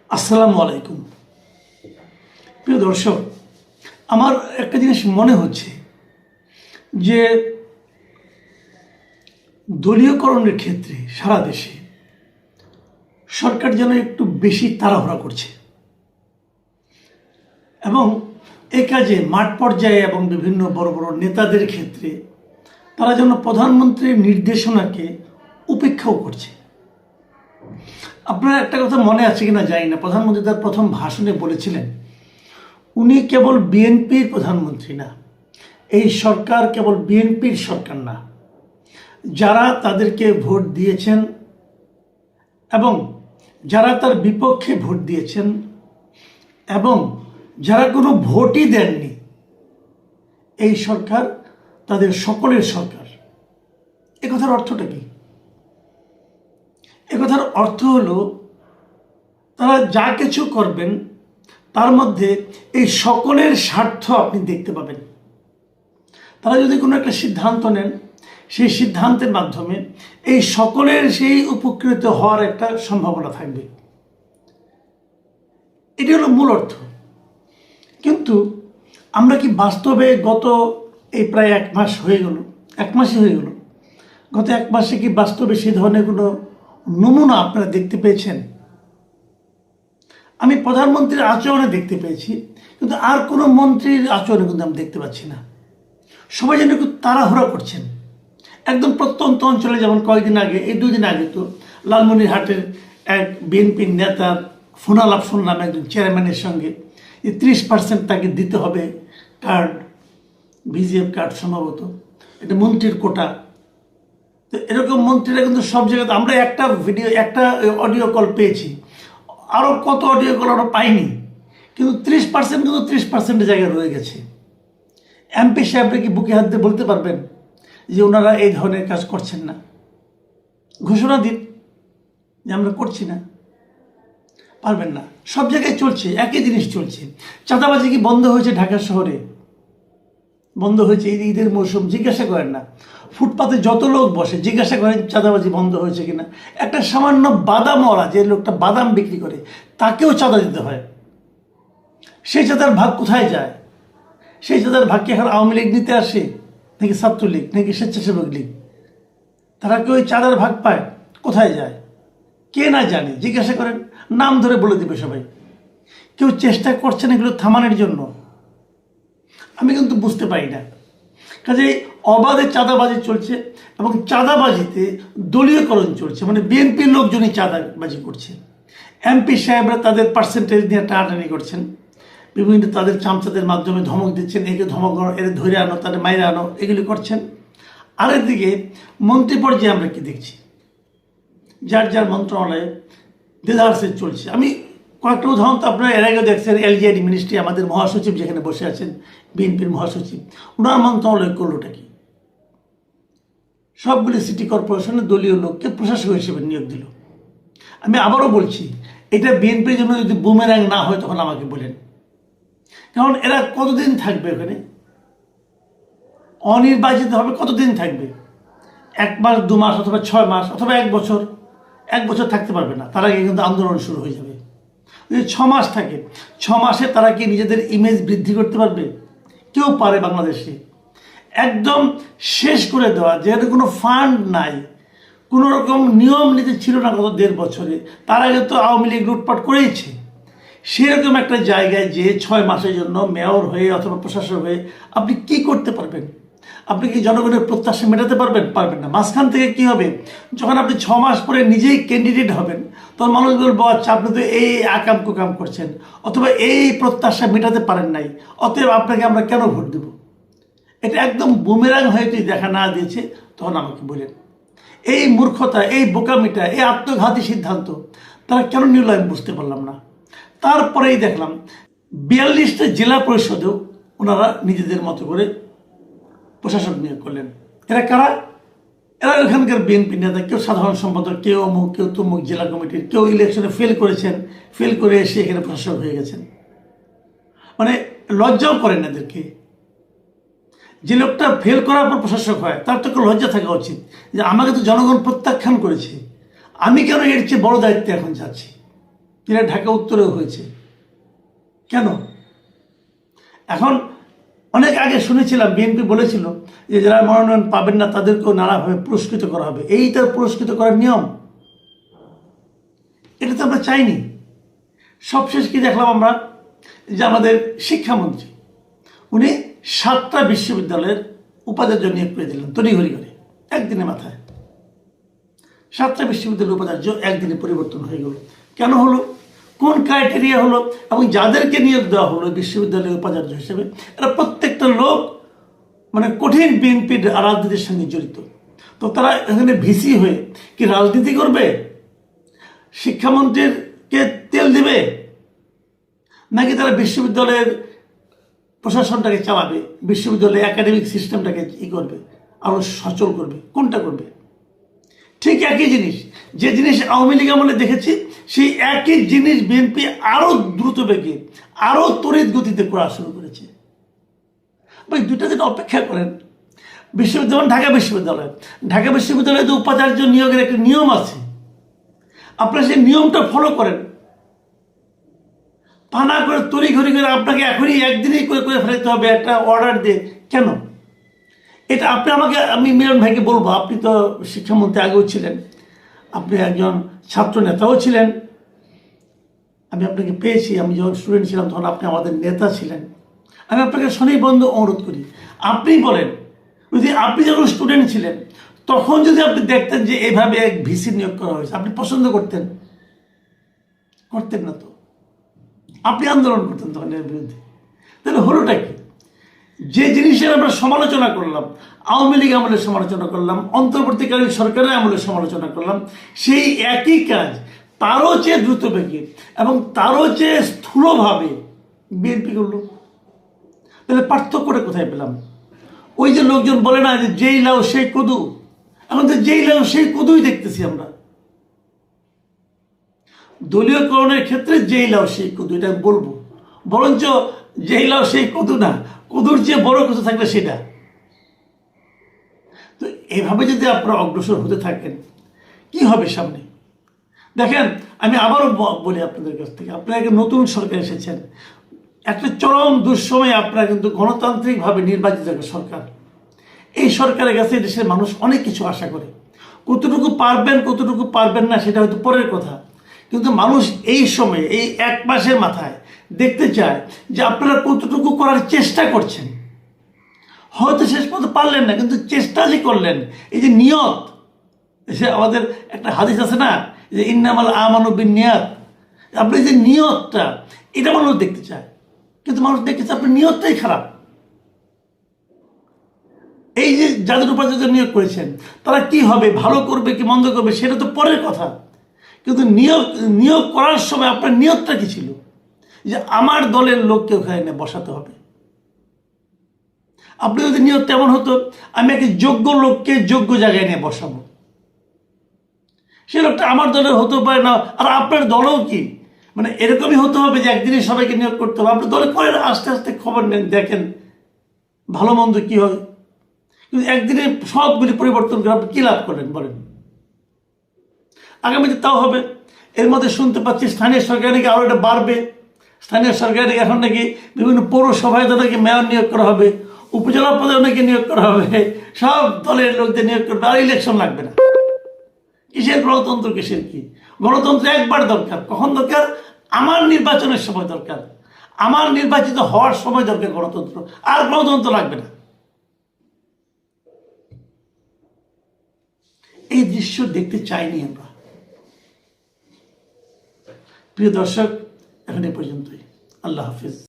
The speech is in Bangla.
আসসালামু আলাইকুম। প্রিয় দর্শক, আমার একটা জিনিস মনে হচ্ছে যে দলীয়করণের ক্ষেত্রে সারা দেশে সরকার যেন একটু বেশি তাড়াহুড়া করছে এবং এ কাজে মাঠ পর্যায়ে এবং বিভিন্ন বড় বড় নেতাদের ক্ষেত্রে তারা যেন প্রধানমন্ত্রীর নির্দেশনাকে উপেক্ষাও করছে। আপনার একটা কথা মনে আছে কিনা জানি না, প্রধানমন্ত্রী তার প্রথম ভাষণে বলেছিলেন উনি কেবল বিএনপির প্রধানমন্ত্রী না, এই সরকার কেবল বিএনপির সরকার না, যারা তাদেরকে ভোট দিয়েছেন এবং যারা তার বিপক্ষে ভোট দিয়েছেন এবং যারা কোনো ভোটই দেননি, এই সরকার তাদের সকলের সরকার। এ কথার অর্থটা কি? এ কথার অর্থ হলো তারা যা কিছু করবেন তার মধ্যে এই সকলের স্বার্থ আপনি দেখতে পাবেন। তারা যদি কোনো একটা সিদ্ধান্ত নেন, সেই সিদ্ধান্তের মাধ্যমে এই সকলের সেই উপকৃত হওয়ার একটা সম্ভাবনা থাকবে। এটি হলো মূল অর্থ। কিন্তু আমরা কি বাস্তবে গত এই প্রায় এক মাসই হয়ে গেল, গত এক মাসে কি বাস্তবে সেই ধরনের কোনো নমুনা আপনারা দেখতে পেয়েছেন? আমি প্রধানমন্ত্রীর আচরণে দেখতে পেয়েছি, কিন্তু আর কোনো মন্ত্রীর আচরণে কিন্তু আমি দেখতে পাচ্ছি না। সবাই যেন একটু তাড়াহুড়া করছেন। একদম প্রত্যন্ত অঞ্চলে, যেমন কয়েকদিন আগে, এই 2 দিন আগে তো লালমনিরহাটের এক বিএনপির নেতার ফোনালাপ শুনলাম একজন চেয়ারম্যানের সঙ্গে, যে 30% তাকে দিতে হবে কার্ড, ভিজিএফ কার্ড সম্ভবত, এটা মন্ত্রীর কোটা। তো এরকম মন্ত্রীরা কিন্তু সব জায়গাতে, আমরা একটা অডিও কল পেয়েছি, আরও কত অডিও কল আমরা পাইনি, কিন্তু 30% কিন্তু 30%-এর জায়গায় রয়ে গেছে। এমপি সাহেবরা কি বুকে হাত দিয়ে বলতে পারবেন যে ওনারা এই ধরনের কাজ করছেন না? ঘোষণা দিন যে আমরা করছি না। পারবেন না। সব জায়গায় চলছে, একই জিনিস চলছে। চাঁদাবাজি কি বন্ধ হয়েছে? ঢাকা শহরে বন্ধ হয়েছে। ঈদের মৌসুম, জিজ্ঞাসা করেন না ফুটপাতে যত লোক বসে, জিজ্ঞাসা করেন চাঁদাবাজি বন্ধ হয়েছে কিনা। একটা সামান্য বাদামওয়ালা, যে লোকটা বাদাম বিক্রি করে, তাকেও চাঁদা দিতে হয়। সেই চাঁদার ভাগ কোথায় যায়? সেই চাঁদার ভাগ কি এখন আওয়ামী লীগ নিতে আসে, নাকি ছাত্রলীগ, নাকি স্বেচ্ছাসেবক লীগ? তারা কি ওই চাঁদার ভাগ পায়? কোথায় যায়? কে না জানে? জিজ্ঞাসা করেন, নাম ধরে বলে দেবে সবাই। কেউ চেষ্টা করছেন এগুলো থামানোর জন্য? আমি কিন্তু বুঝতে পারি না। কাজে অবাধে চাঁদাবাজি চলছে এবং চাঁদাবাজিতে দলীয়করণ চলছে, মানে বিএনপির লোকজনই চাঁদাবাজি করছে। এমপি সাহেবরা তাদের পার্সেন্টেজ নিয়ে টানাটানি করছেন, বিভিন্ন তাদের চামচাদের মাধ্যমে ধমক দিচ্ছেন, একে ধমক এর ধরে আনো, তাদের মাইরে আনো, এগুলি করছেন। আরেকদিকে মন্ত্রী পর্যায়ে আমরা কি দেখছি? যার যার মন্ত্রণালয়ে দেদারসে চলছে। আমি কয়েকটা উদাহরণ তো আপনারা এর আগে দেখছেন। এলজিআইডি মিনিস্ট্রি, আমাদের মহাসচিব যেখানে বসে আছেন, বিএনপির মহাসচিব, ওনার মন্ত্রণালয় করলোটা কি? সবগুলি সিটি কর্পোরেশনের দলীয় লোককে প্রশাসক হিসেবে নিয়োগ দিল। আমি আবারও বলছি, এটা বিএনপির জন্য যদি বুমেরাং না হয় তখন আমাকে বলেন। কারণ এরা কতদিন থাকবে ওখানে? অনির্বাচিত হবে, কতদিন থাকবে? 1 মাস, 2 মাস, অথবা 6 মাস, অথবা 1 বছর। 1 বছর থাকতে পারবে না, তার আগে কিন্তু আন্দোলন শুরু হয়ে যাবে। যদি 6 মাস থাকে, 6 মাসে তারা কি নিজেদের ইমেজ বৃদ্ধি করতে পারবে? কেউ পারে বাংলাদেশে একদম শেষ করে দেওয়া, যেহেতু কোনো ফান্ড নাই, কোনো রকম নিয়ম নীতি ছিল না গত 1.5 বছরে। তার আগে তো আওয়ামী লীগ লুটপাট করেইছে। সেরকম একটা জায়গায় যে 6 মাসের জন্য মেয়র হয়ে অথবা প্রশাসক হয়ে আপনি কি করতে পারবেন? আপনি কি জনগণের প্রত্যাশা মেটাতে পারবেন? পারবেন না। মাঝখান থেকে কি হবে? যখন আপনি 6 মাস পরে নিজেই ক্যান্ডিডেট হবেন, তখন মানুষ বলবো, আচ্ছা আপনি তো এই আকাম কুকাম করছেন, অথবা এই প্রত্যাশা মেটাতে পারেন নাই, অতএব আপনাকে আমরা কেন ভোট দেব? এটা একদম বুমেরাং হয়ে যদি দেখা না দিয়েছে, তখন আমাকে বলেন। এই মূর্খতা, এই বোকামিটা, এই আত্মঘাতী সিদ্ধান্ত তারা কেন নিল আমি বুঝতে পারলাম না। তারপরেই দেখলাম 42টা জেলা পরিষদেও ওনারা নিজেদের মতো করে প্রশাসক নিয়োগ করলেন। এরা কারা? এরা ওখানকার বিএনপি নেতা, কেউ সাধারণ সম্পাদক, কেউ অমুক, কেউ তমুক জেলা কমিটির, কেউ ইলেকশনে ফেল করেছেন, ফেল করে এসে এখানে প্রশাসক হয়ে গেছেন। মানে লজ্জাও করেন এদেরকে। যে লোকটা ফেল করার পর প্রশাসক হয়, তার তো লজ্জা থাকা উচিত যে আমাকে তো জনগণ প্রত্যাখ্যান করেছে, আমি কেন এর চেয়ে বড় দায়িত্বে এখন যাচ্ছি? যেটা ঢাকা উত্তরেও হয়েছে। কেন? এখন অনেক আগে শুনেছিলাম বিএনপি বলেছিল যে যারা মনোনয়ন পাবেন না তাদেরকেও নানাভাবে পুরস্কৃত করা হবে, এই তার পুরস্কৃত করার নিয়ম। এটা তো আমরা চাইনি। সবশেষ কি দেখলাম আমরা, যে আমাদের শিক্ষামন্ত্রী উনি 7টা বিশ্ববিদ্যালয়ের উপাচার্য নিয়োগ করে দিলেন তড়িঘড়ি করে, একদিনের মাথায় 7টা বিশ্ববিদ্যালয়ের উপাচার্য একদিনে পরিবর্তন হয়ে গেল। কেন হলো? কোন ক্রাইটেরিয়া হলো? এবং যাদেরকে নিয়োগ দেওয়া হলো বিশ্ববিদ্যালয়ের উপাচার্য হিসেবে, এরা প্রত্যেকটা লোক মানে কঠিন বিএনপির রাজনীতির সঙ্গে জড়িত। তো তারা এখানে ভিসি হয়ে কি রাজনীতি করবে? শিক্ষামন্ত্রীকে তেল দিবে, নাকি তারা বিশ্ববিদ্যালয়ের প্রশাসনটাকে চালাবে, বিশ্ববিদ্যালয়ের একাডেমিক সিস্টেমটাকে করবে, আরো সচল করবে? কোনটা করবে? ঠিক একই জিনিস, যে জিনিস আওয়ামী লীগ আমলে দেখেছি, সেই একই জিনিস বিএনপি আরো দ্রুত বেগে, আরো তড়িৎ গতিতে করা শুরু করেছে। ভাই, দুইটা দিন অপেক্ষা করেন। বিশ্ববিদ্যালয়, ঢাকা বিশ্ববিদ্যালয়ে যে উপাচার্য নিয়োগের একটা নিয়ম আছে, আপনারা সেই নিয়মটা ফলো করেন। পানা করে তড়িঘড়ি করে আপনাকে এখনই একদিনেই করে ফেলতে হবে একটা অর্ডার দিয়ে। কেন? এটা আমি মিলন ভাইকে বলবো, আপনি তো শিক্ষামন্ত্রী আগেও ছিলেন, আপনি একজন ছাত্র নেতাও ছিলেন, আমি আপনাকে পেয়েছি। আমি যখন স্টুডেন্ট ছিলাম তখন আপনি আমাদের নেতা ছিলেন। আমি আপনাকে স্বনির্বন্ধ অনুরোধ করি, আপনি বলেন, যদি আপনি যখন স্টুডেন্ট ছিলেন তখন যদি আপনি দেখতেন যে এভাবে এক ভিসি নিয়োগ করা হয়েছে, আপনি পছন্দ করতেন? করতেন না তো, আপনি আন্দোলন করতেন তখন এর বিরুদ্ধে। তাহলে হলোটা কি? যে জিনিসের আমরা সমালোচনা করলাম, আওয়ামী লীগ আমলের সমালোচনা করলাম, অন্তর্বর্তীকালীন সরকারের আমলের সমালোচনা করলাম, সেই একই কাজ তারও চেয়ে দ্রুত বেগে এবং তারও চেয়ে স্থূলভাবে বিএনপি করলো। তাহলে পার্থক্যটা কোথায় পেলাম? ওই যে লোকজন বলে না যে যেই লাউ সেই কদু, এখন তো যেই লাউ সেই কদুই দেখতেছি আমরা। দলীয়করণের ক্ষেত্রে যেই লাউ সেই কদু, এটা বলবো, বরঞ্চ যেই লাউ সেই কদু না, কদুর চেয়ে বড় কিছু থাকলে সেটা। তো এভাবে যদি আপনারা অগ্রসর হতে থাকেন, কি হবে সামনে? দেখেন, আমি আবারও বলি আপনাদের কাছ থেকে, আপনারা একটা নতুন সরকার এসেছেন, একটা চরম দুঃসময়ে আপনারা কিন্তু গণতান্ত্রিকভাবে নির্বাচিত একটা সরকার। এই সরকারের কাছে দেশের মানুষ অনেক কিছু আশা করে। কতটুকু পারবেন কতটুকু পারবেন না সেটা হয়তো পরের কথা, কিন্তু মানুষ এই সময়ে, এই 1 মাসের মাথায় দেখতে চায় যে আপনারা কতটুকু করার চেষ্টা করছেন। হয়তো শেষ পর্যন্ত পারলেন না, কিন্তু চেষ্টা যে করলেন, এই যে নিয়ত, সে আমাদের একটা হাদিস আছে না যে ইন্নামাল আমানু বিন্নিয়াত, আপনি যে নিয়তটা, এটা মানুষ দেখতে চায়, কিন্তু মানুষ দেখতেছে আপনার নিয়তটাই খারাপ। এই যে যাদের উপাচার্য নিয়োগ করেছেন তারা কি হবে, ভালো করবে কি মন্দ করবে সেটা তো পরের কথা, কিন্তু নিয়োগ করার সময় আপনার নিয়তটা কি ছিল? যে আমার দলের লোককে ওখানে বসাতে হবে। আপনি যদি নিয়ত তেমন হতো, আমি একটা যোগ্য লোককে যোগ্য জায়গায় নিয়ে বসাবো, সে লোকটা আমার দলের হতে পারে না, আর আপনার দলও কি মানে এরকমই হতে হবে যে একদিনে সবাইকে নিয়োগ করতে হবে? আপনার দলে করেন, আস্তে আস্তে খবর নেন, দেখেন ভালো মন্দ কি হয়। কিন্তু একদিনে সবগুলি পরিবর্তন করে আপনি কি লাভ করলেন বলেন? আগামীতে তাও হবে। এর মধ্যে শুনতে পাচ্ছি স্থানীয় সরকার নাকি আরো এটা বাড়বে, স্থানীয় সরকার এখন নাকি বিভিন্ন পৌরসভায় নাকি মেয়র নিয়োগ করা হবে, উপজেলা পদে নাকি নিয়োগ করা হবে, সব দলের লোকদের নিয়োগ করবে, আর ইলেকশন লাগবে না। কিসের গণতন্ত্র, কিসের কি গণতন্ত্র? একবার দরকার। কখন দরকার? আমার নির্বাচনের সময় দরকার, আমার নির্বাচিত হওয়ার সময় দরকার গণতন্ত্র, আর গণতন্ত্র লাগবে না। এই দৃশ্য দেখতে চাইনি আমরা। প্রিয় দর্শক, এখন এ পর্যন্তই। আল্লাহ হাফিজ।